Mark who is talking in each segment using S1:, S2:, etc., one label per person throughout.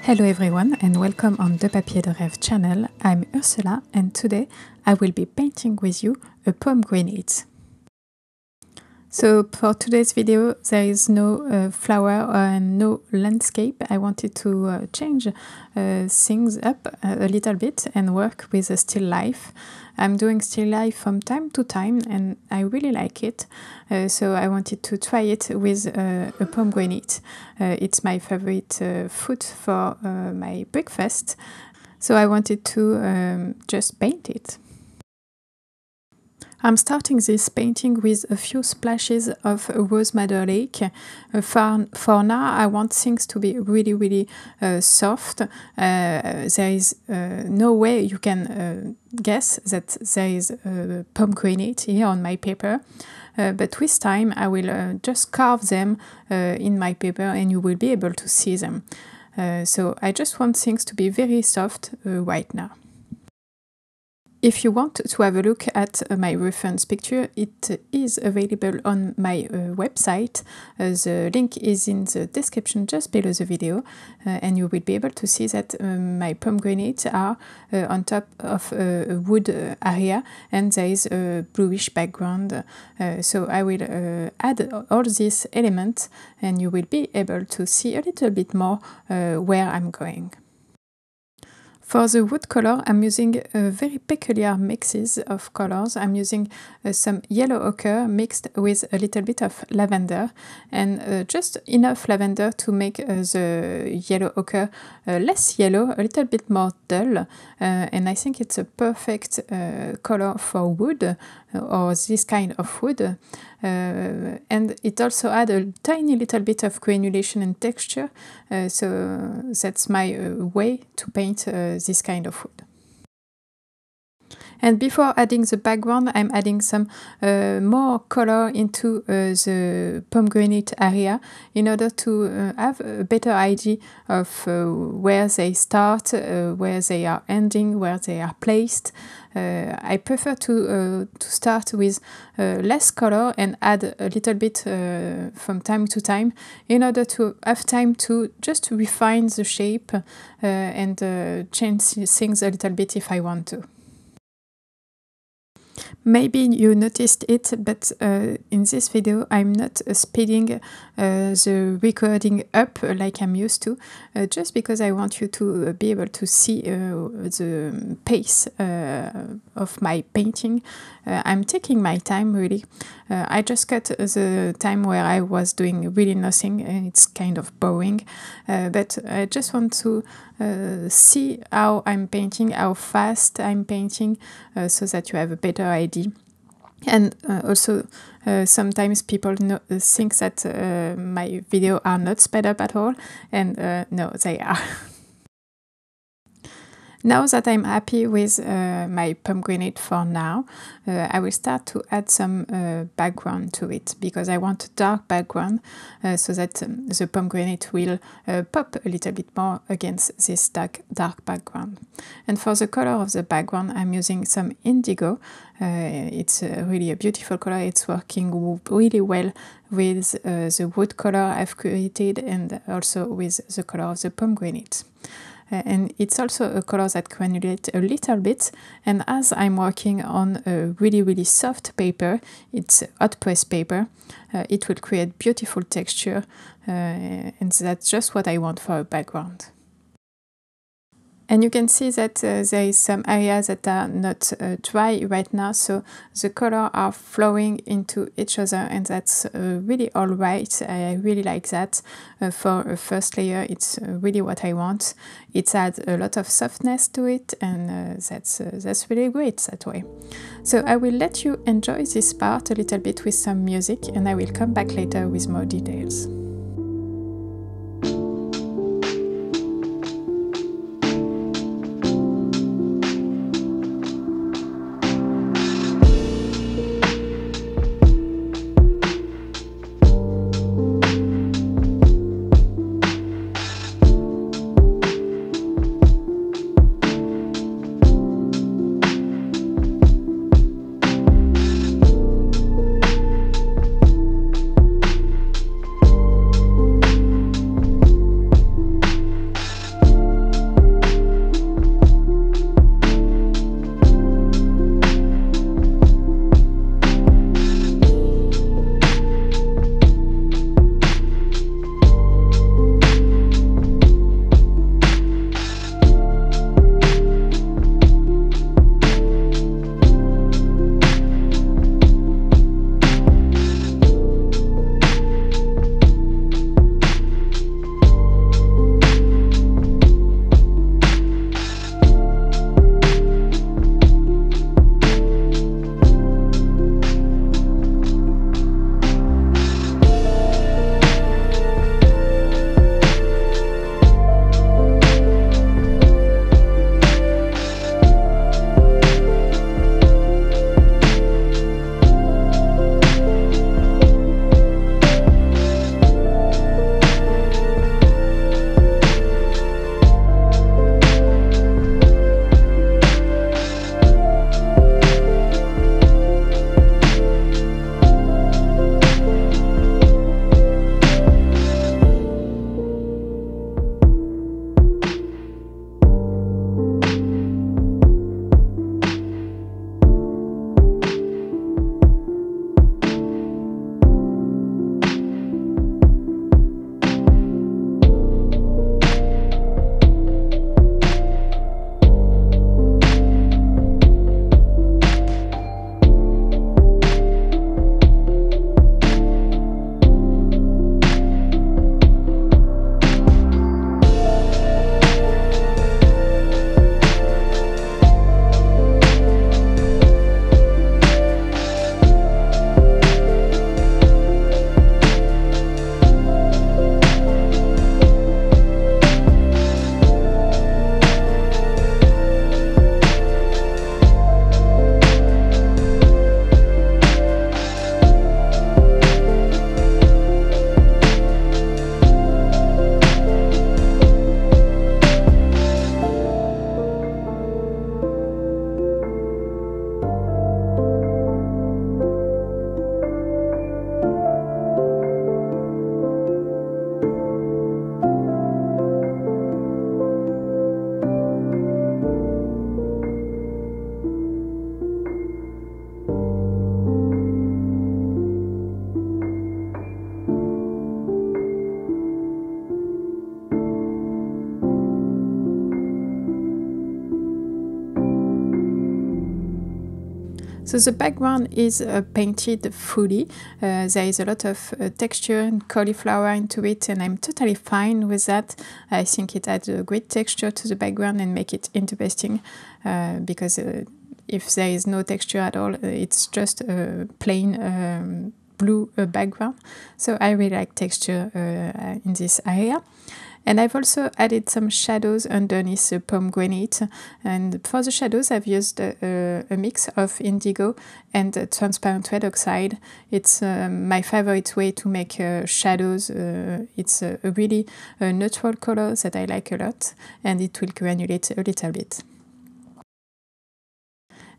S1: Hello everyone and welcome on the Papier de Rêve channel. I'm Ursula and today I will be painting with you a pomegranate. So for today's video there is no flower and no landscape. I wanted to change things up a little bit and work with a still life. I'm doing still life from time to time and I really like it. So I wanted to try it with a pomegranate. It's my favorite food for my breakfast. So I wanted to just paint it. I'm starting this painting with a few splashes of rosemary lake. For now I want things to be really soft. There is no way you can guess that there is a pomegranate here on my paper. But with time I will just carve them in my paper and you will be able to see them. So I just want things to be very soft right now. If you want to have a look at my reference picture, it is available on my website. The link is in the description just below the video, and you will be able to see that my pomegranates are on top of a wood area and there is a bluish background. So I will add all these elements and you will be able to see a little bit more where I'm going. For the wood color, I'm using very peculiar mixes of colors. I'm using some yellow ochre mixed with a little bit of lavender and just enough lavender to make the yellow ochre less yellow, a little bit more dull. And I think it's a perfect color for wood or this kind of wood. And it also adds a tiny little bit of granulation and texture, so that's my way to paint this kind of wood. And before adding the background, I'm adding some more color into the pomegranate area in order to have a better idea of where they start, where they are ending, where they are placed. I prefer to start with less color and add a little bit from time to time in order to have time to just refine the shape and change things a little bit if I want to. Maybe you noticed it, but in this video I'm not speeding the recording up like I'm used to, just because I want you to be able to see the pace of my painting. I'm taking my time really. I just cut the time where I was doing really nothing and it's kind of boring, but I just want to see how I'm painting, how fast I'm painting, so that you have a better idea. And also sometimes people think that my videos are not sped up at all, and no, they are. Now that I'm happy with my pomegranate for now, I will start to add some background to it, because I want a dark background so that the pomegranate will pop a little bit more against this dark background. And for the color of the background, I'm using some indigo. It's really a beautiful color. It's working really well with the wood color I've created and also with the color of the pomegranate. And it's also a color that granulates a little bit, and as I'm working on a really soft paper, it's hot press paper, it will create beautiful texture, and that's just what I want for a background. And you can see that there is some areas that are not dry right now, so the colors are flowing into each other, and that's really alright. I really like that. For a first layer, it's really what I want. It adds a lot of softness to it, and that's really great that way. So I will let you enjoy this part a little bit with some music, and I will come back later with more details. So the background is painted fully. There is a lot of texture and cauliflower into it, and I'm totally fine with that. I think it adds a great texture to the background and make it interesting because if there is no texture at all, it's just a plain blue background. So I really like texture in this area. And I've also added some shadows underneath the pomegranate. And for the shadows, I've used a mix of indigo and transparent red oxide. It's my favorite way to make shadows. It's a really neutral color that I like a lot, and it will granulate a little bit.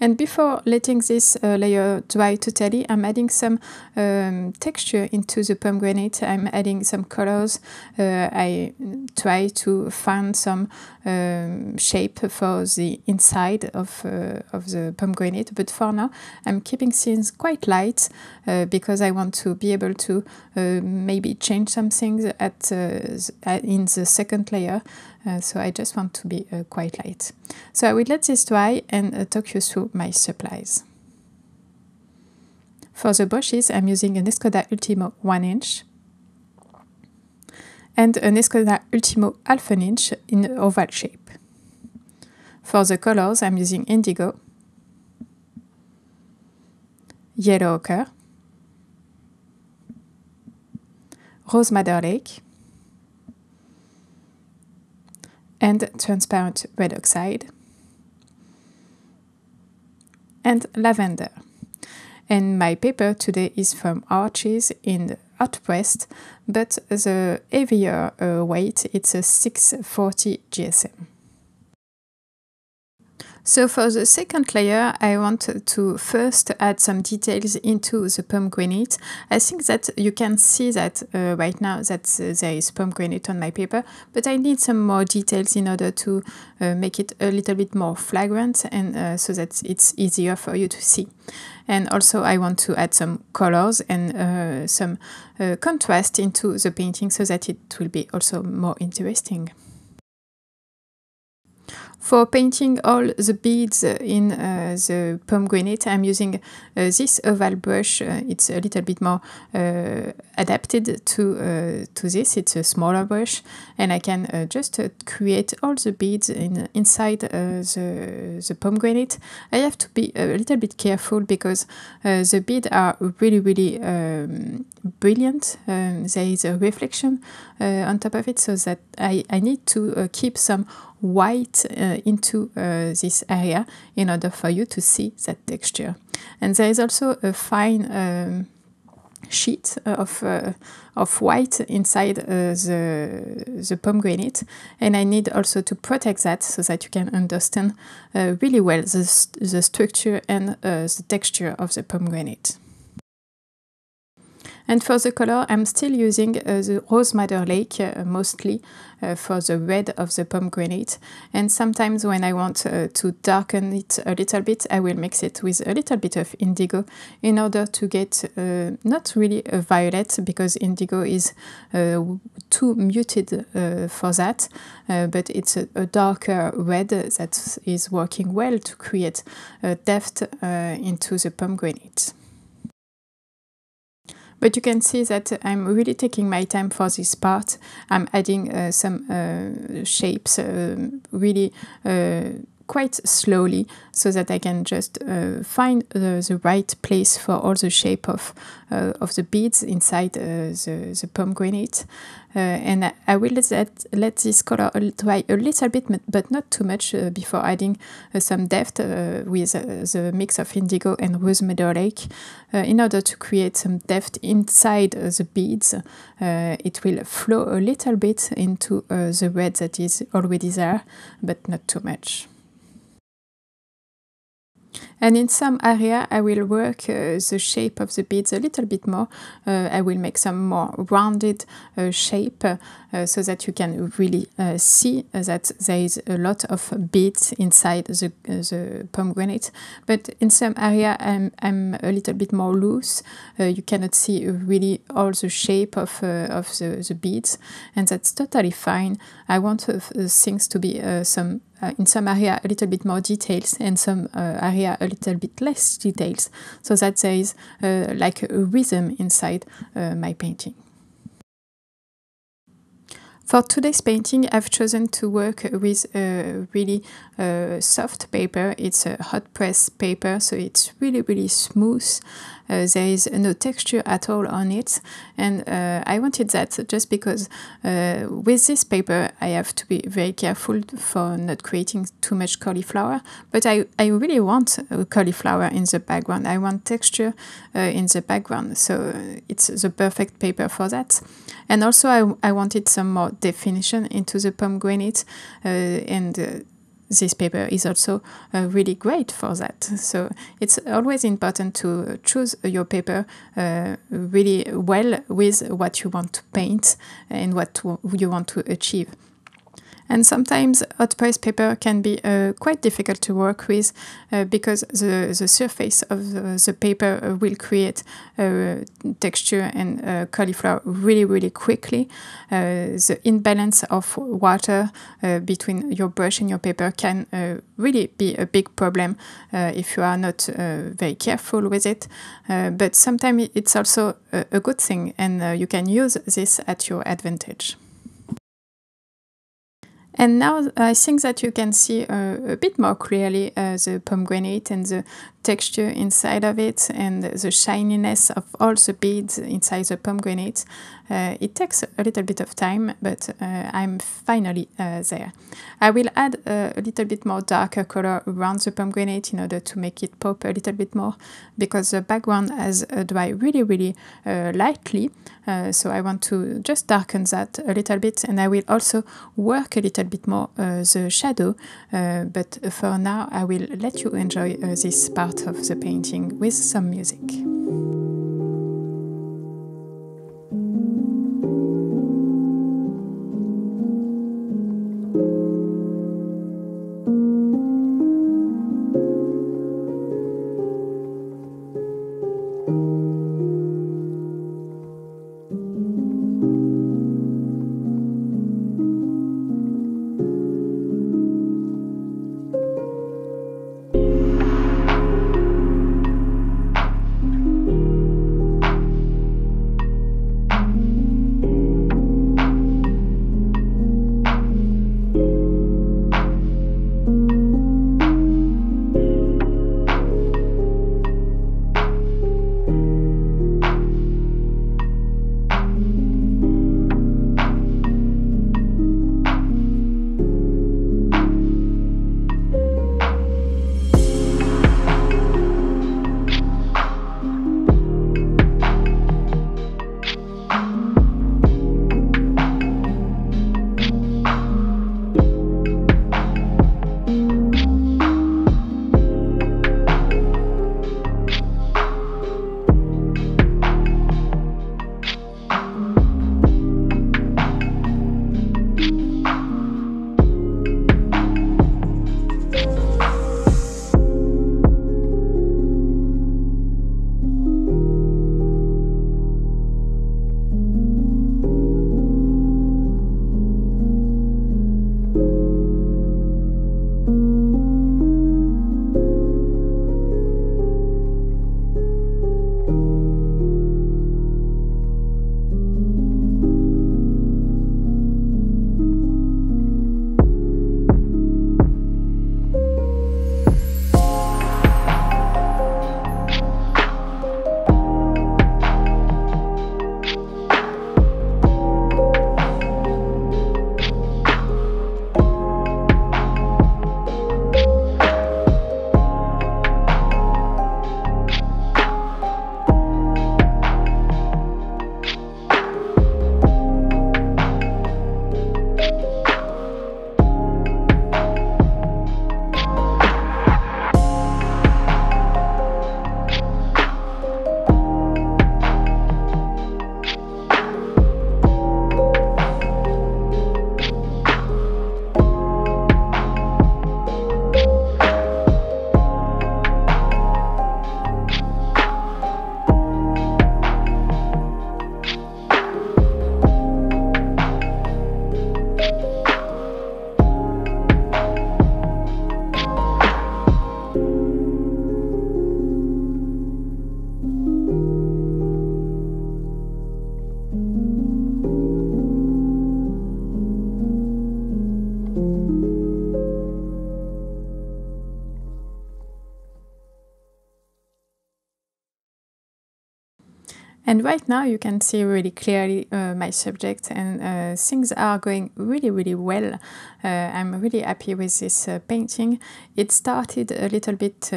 S1: And before letting this layer dry totally, I'm adding some texture into the pomegranate. I'm adding some colors. I try to find some shape for the inside of the pomegranate, but for now I'm keeping things quite light because I want to be able to maybe change some things in the second layer. So I just want to be quite light. So I will let this dry and talk you through my supplies. For the brushes, I'm using an Escoda Último 1 inch and an Escoda Último 1/2 inch in oval shape. For the colors, I'm using indigo, yellow ochre, rose madder lake, and transparent red oxide, and lavender. And my paper today is from Arches in hot pressed, but the heavier weight, it's a 640 GSM. So for the second layer, I want to first add some details into the pomegranate. I think that you can see that right now that there is pomegranate on my paper, but I need some more details in order to make it a little bit more flagrant and so that it's easier for you to see. And also I want to add some colors and some contrast into the painting so that it will be also more interesting. For painting all the beads in the pomegranate, I'm using this oval brush. It's a little bit more adapted to this. It's a smaller brush, and I can just create all the beads inside the pomegranate. I have to be a little bit careful because the beads are really, really brilliant. There is a reflection on top of it, so that I need to keep some white into this area in order for you to see that texture. And there is also a fine sheet of white inside the pomegranate, and I need also to protect that so that you can understand really well the structure and the texture of the pomegranate. And for the color, I'm still using the rose madder lake mostly for the red of the pomegranate. And sometimes when I want to darken it a little bit, I will mix it with a little bit of indigo in order to get not really a violet, because indigo is too muted for that, but it's a darker red that is working well to create depth into the pomegranate. But you can see that I'm really taking my time for this part. I'm adding some shapes really quite slowly so that I can just find the right place for all the shape of the beads inside the pomegranate. And I will let this color dry a little bit, but not too much, before adding some depth with the mix of indigo and rose madder lake in order to create some depth inside the beads. It will flow a little bit into the red that is already there, but not too much. And in some area, I will work the shape of the beads a little bit more. I will make some more rounded shape so that you can really see that there is a lot of beads inside the pomegranate. But in some area, I'm a little bit more loose. You cannot see really all the shape of the beads, and that's totally fine. I want things to be some in some area a little bit more details and some area a little bit less details, so that there is like a rhythm inside my painting. For today's painting, I've chosen to work with a really soft paper. It's a hot press paper, so it's really smooth. There is no texture at all on it, and I wanted that just because with this paper I have to be very careful for not creating too much cauliflower, but I really want cauliflower in the background. I want texture in the background, so it's the perfect paper for that. And also I wanted some more definition into the pomegranate, and this paper is also really great for that. So it's always important to choose your paper really well with what you want to paint and what you want to achieve. And sometimes hot press paper can be quite difficult to work with because the surface of the paper will create texture and cauliflower really quickly. The imbalance of water between your brush and your paper can really be a big problem if you are not very careful with it. But sometimes it's also a good thing, and you can use this at your advantage. And now I think that you can see a bit more clearly the pomegranate and the texture inside of it and the shininess of all the beads inside the pomegranate. It takes a little bit of time, but I'm finally there. I will add a little bit more darker color around the pomegranate in order to make it pop a little bit more, because the background has dried really lightly. So I want to just darken that a little bit, and I will also work a little bit more the shadow, but for now I will let you enjoy this part of the painting with some music. And right now you can see really clearly my subject, and things are going really well. I'm really happy with this painting. It started a little bit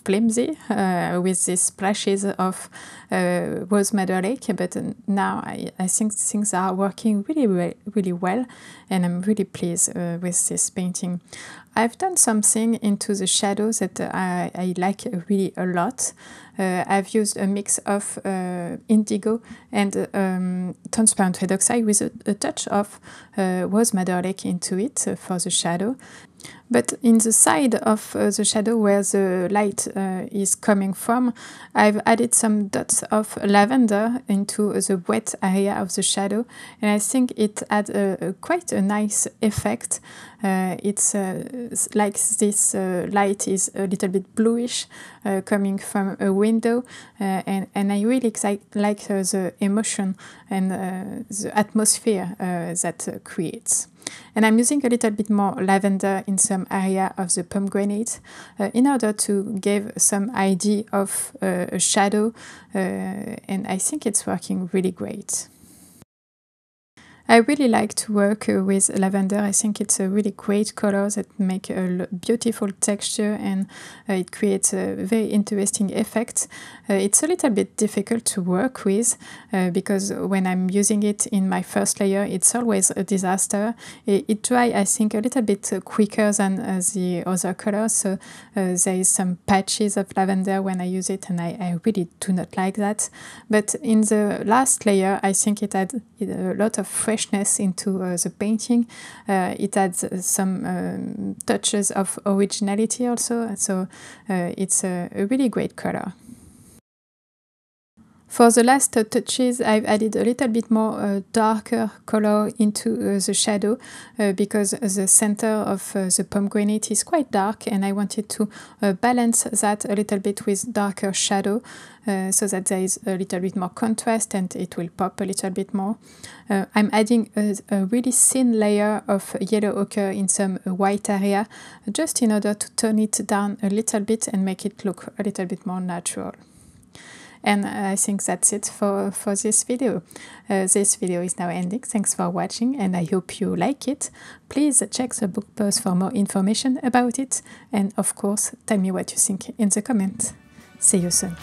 S1: flimsy with these splashes of Rose Madder Lake, but now I think things are working really well, and I'm really pleased with this painting. I've done something into the shadows that I like really a lot. I've used a mix of indigo and transparent red oxide with a touch of Rose Madder Lake into it for the shadow. But in the side of the shadow where the light is coming from, I've added some dots of lavender into the wet area of the shadow, and I think it adds quite a nice effect. It's like this light is a little bit bluish coming from a window, and I really like the emotion and the atmosphere that creates. And I'm using a little bit more lavender in some area of the pomegranate in order to give some idea of a shadow, and I think it's working really great. I really like to work with lavender. I think it's a really great color that make a beautiful texture, and it creates a very interesting effect. It's a little bit difficult to work with because when I'm using it in my first layer, it's always a disaster. It dries, I think, a little bit quicker than the other colors, so there is some patches of lavender when I use it, and I really do not like that. But in the last layer, I think it had a lot of freshness into the painting. It adds some touches of originality also, so it's a really great color. For the last touches, I've added a little bit more darker color into the shadow because the center of the pomegranate is quite dark, and I wanted to balance that a little bit with darker shadow so that there is a little bit more contrast and it will pop a little bit more. I'm adding a really thin layer of yellow ochre in some white area just in order to tone it down a little bit and make it look a little bit more natural. And I think that's it for this video. This video is now ending. Thanks for watching, and I hope you like it. Please check the book post for more information about it. And of course, tell me what you think in the comments. See you soon.